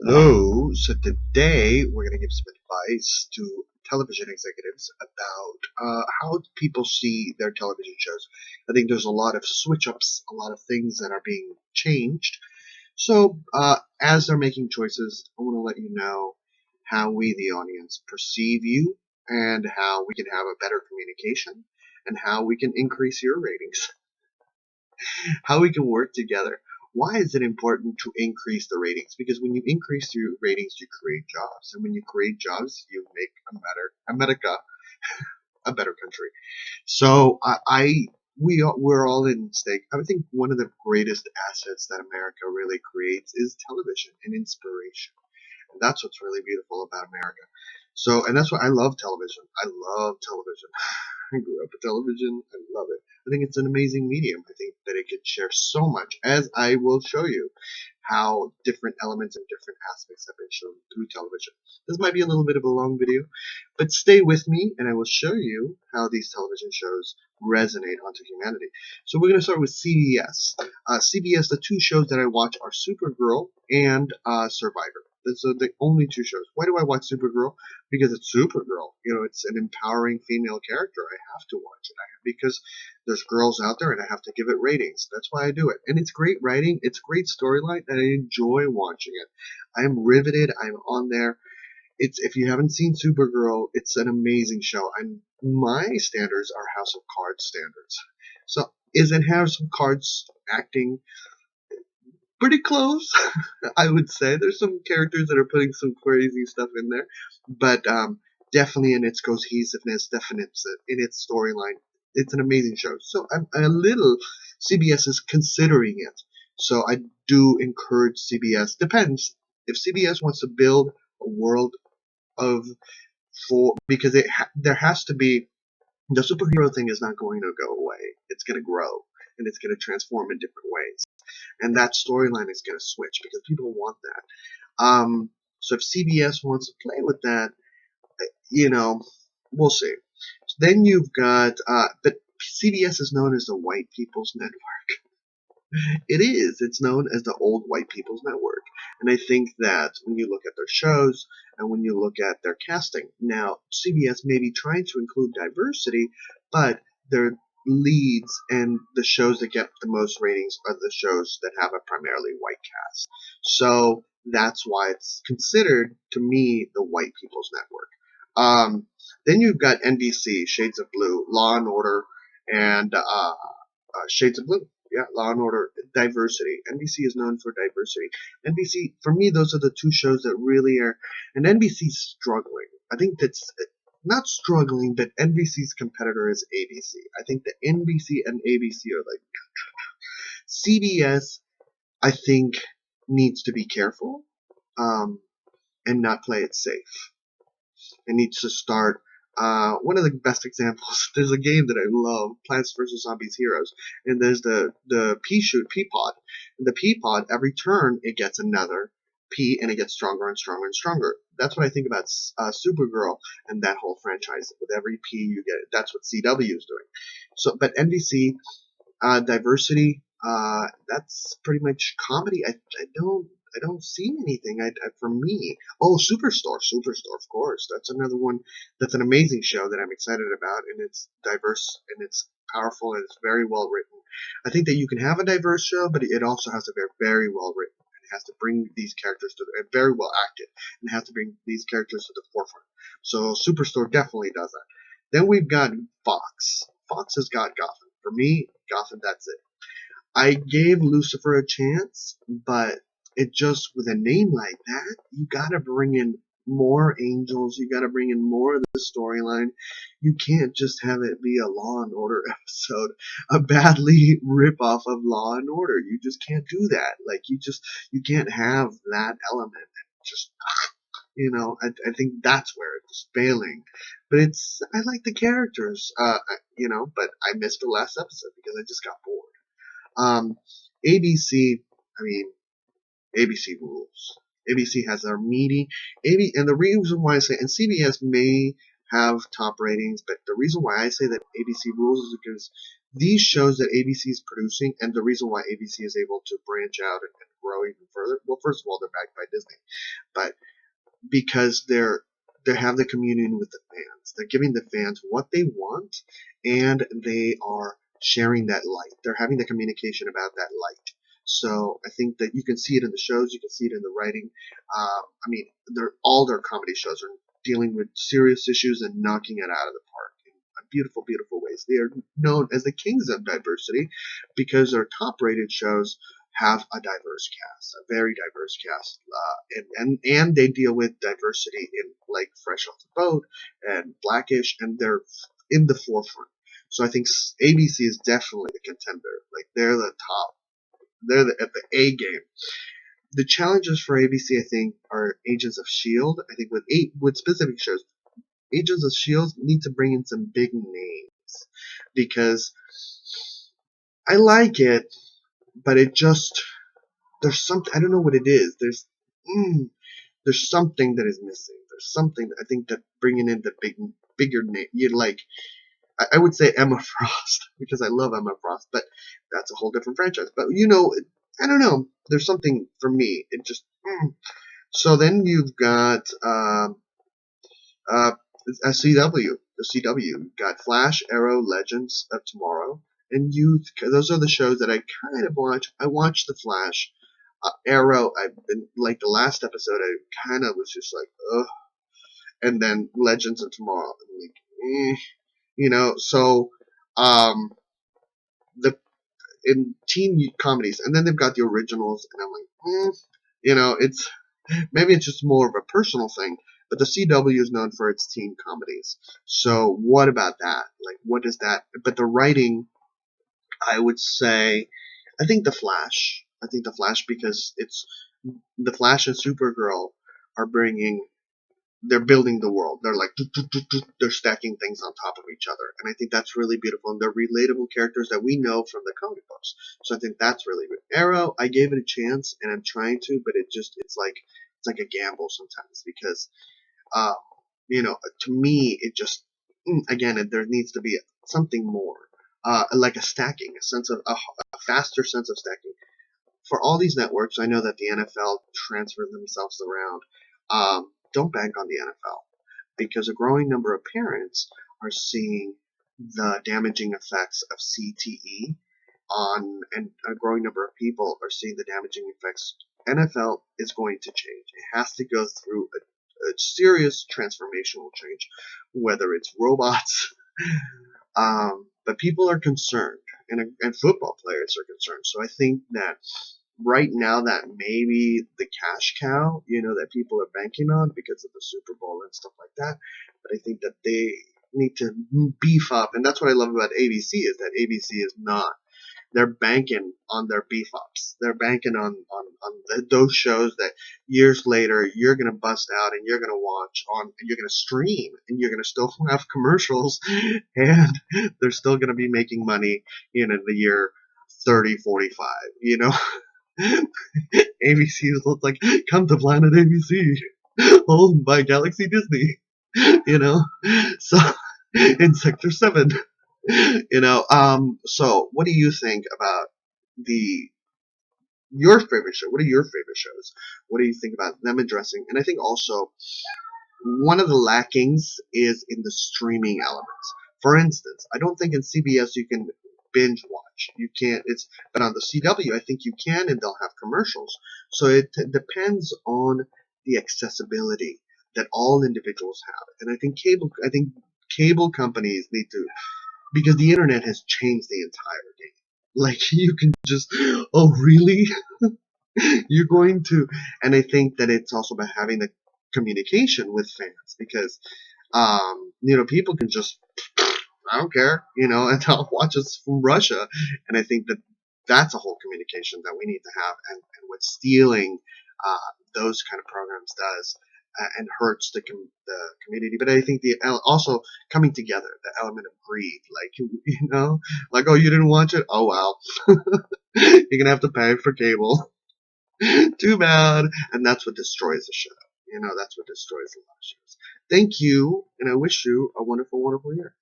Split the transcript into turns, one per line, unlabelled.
Hello. So today we're going to give some advice to television executives about how people see their television shows. I think there's a lot of switch ups, a lot of things that are being changed. So as they're making choices, I want to let you know how we, the audience, perceive you and how we can have a better communication and how we can increase your ratings, how we can work together. Why is it important to increase the ratings? Because when you increase your ratings, you create jobs, and when you create jobs, you make America a better country. So we're all in stake. I think one of the greatest assets that America really creates is television and inspiration. And that's what's really beautiful about America. So, and that's why I love television. I love television. I grew up with television. I love it. I think it's an amazing medium. I think that it can share so much, as I will show you how different elements and different aspects have been shown through television. This might be a little bit of a long video, but stay with me and I will show you how these television shows resonate onto humanity. So we're going to start with CBS. CBS, the two shows that I watch are Supergirl and Survivor. Those are the only two shows. Why do I watch Supergirl? Because it's Supergirl. You know, it's an empowering female character. I have to watch it because there's girls out there and I have to give it ratings. That's why I do it. And it's great writing. It's great storyline and I enjoy watching it. I'm riveted. I'm on there. It's, if you haven't seen Supergirl, it's an amazing show. And my standards are House of Cards standards. So is it House of Cards acting? Pretty close, I would say. There's some characters that are putting some crazy stuff in there, but definitely in its cohesiveness, definitely in its storyline, it's an amazing show. So I'm a little CBS is considering it. So I do encourage CBS. Depends if CBS wants to build a world of for because there has to be the superhero thing is not going to go away. It's going to grow and it's going to transform in different ways and that storyline is going to switch because people want that. So if CBS wants to play with that, you know, we'll see. Then you've got, but CBS is known as the White People's Network. It is. It's known as the old White People's Network. And I think that when you look at their shows and when you look at their casting, now CBS may be trying to include diversity, but their leads and the shows that get the most ratings are the shows that have a primarily white cast. So that's why it's considered, to me, the White People's Network. Then you've got NBC, Shades of Blue, Law and Order, and Shades of Blue. Yeah, Law and Order, diversity. NBC is known for diversity. NBC, for me, those are the two shows that really are, and NBC's struggling. I think that's not struggling, but NBC's competitor is ABC. I think that NBC and ABC are like CBS. I think needs to be careful and not play it safe. It needs to start. One of the best examples. There's a game that I love, Plants vs Zombies Heroes, and there's the pea pod. The pea pod, every turn it gets another pea, and it gets stronger and stronger and stronger. That's what I think about Supergirl and that whole franchise. With every pea you get, that's what CW is doing. So, but NBC diversity, that's pretty much comedy. I don't see anything. For me, oh, Superstore, of course. That's another one. That's an amazing show that I'm excited about, and it's diverse and it's powerful and it's very well written. I think that you can have a diverse show, but it also has to be very well written. It has to bring these characters to very well acted, and has to bring these characters to the forefront. So Superstore definitely does that. Then we've got Fox. Fox has got Gotham. For me, Gotham, that's it. I gave Lucifer a chance, but it just, with a name like that, you gotta bring in more angels, you gotta bring in more of the storyline. You can't just have it be a Law and Order episode, a badly rip off of Law and Order. You just can't do that. Like, you can't have that element and just, I think that's where it's failing. But I like the characters, but I missed the last episode because I just got bored. ABC, I mean, ABC rules. ABC has their meaty, and the reason why I say, and CBS may have top ratings, but the reason why I say that ABC rules is because these shows that ABC is producing, and the reason why ABC is able to branch out and grow even further, well, first of all, they're backed by Disney. because they have the communion with the fans. They're giving the fans what they want, and they are sharing that light. They're having the communication about that light. So I think that you can see it in the shows, you can see it in the writing. I mean, all their comedy shows are dealing with serious issues and knocking it out of the park in beautiful, beautiful ways. They are known as the kings of diversity because their top-rated shows have a diverse cast, a very diverse cast, and they deal with diversity in like Fresh Off the Boat and Blackish, and they're in the forefront. So I think ABC is definitely a contender. Like they're the top, at the A game. The challenges for ABC, I think, are Agents of Shield. I think with specific shows, Agents of Shield need to bring in some big names because I like it, but it just there's something I don't know what it is. There's something that is missing. There's something I think that bringing in the bigger name, you like. I would say Emma Frost because I love Emma Frost, but that's a whole different franchise. But I don't know. There's something for me. It just so then you've got uh, a CW. The CW. You've got Flash, Arrow, Legends of Tomorrow, and Youth. Those are the shows that I kind of watch. I watched the Flash. Arrow, I've been like the last episode. I kind of was just like, ugh. And then Legends of Tomorrow, I'm like, So, the in teen comedies, and then they've got the originals, and I'm like, it's maybe it's just more of a personal thing. But the CW is known for its teen comedies. So what about that? Like, what is that? But the writing, I would say, I think the Flash. I think the Flash because it's the Flash and Supergirl are they're building the world. They're like they're stacking things on top of each other, and I think that's really beautiful. And they're relatable characters that we know from the comic books. So I think that's really good. Arrow, I gave it a chance, and I'm trying to, but it's like a gamble sometimes because uh, to me it just again there needs to be something more. Like a stacking, a sense of a faster sense of stacking for all these networks. I know that the NFL transfer themselves around. Don't bank on the NFL because a growing number of parents are seeing the damaging effects of CTE and a growing number of people are seeing the damaging effects. NFL is going to change. It has to go through a serious transformational change, whether it's robots, but people are concerned, and football players are concerned. So I think that right now that maybe the cash cow, that people are banking on because of the Super Bowl and stuff like that. But I think that they need to beef up, and that's what I love about ABC is that ABC is not. They're banking on their beef ups. They're banking on those shows that years later you're gonna bust out and you're gonna watch on, and you're gonna stream, and you're gonna still have commercials, and they're still gonna be making money in the year 3045. ABC looks like come to Planet ABC, owned by Galaxy Disney. You know, so in Sector 7. So what do you think about the your favorite show? What are your favorite shows? What do you think about them addressing? And I think also one of the lackings is in the streaming elements. For instance, I don't think in CBS you can binge watch. You can't. But on the CW, I think you can, and they'll have commercials. So it depends on the accessibility that all individuals have. And I think cable companies need to, because the internet has changed the entire game. Like you can just, oh really? You're going to, and I think that it's also about having the communication with fans because, people can just, I don't care, and they'll watch us from Russia, and I think that that's a whole communication that we need to have, and what stealing those kind of programs does. And hurts the community, but I think also coming together, the element of greed, like oh you didn't watch it, oh well, you're gonna have to pay for cable. Too bad. And that's what destroys the show. That's what destroys a lot of shows. Thank you, and I wish you a wonderful, wonderful year.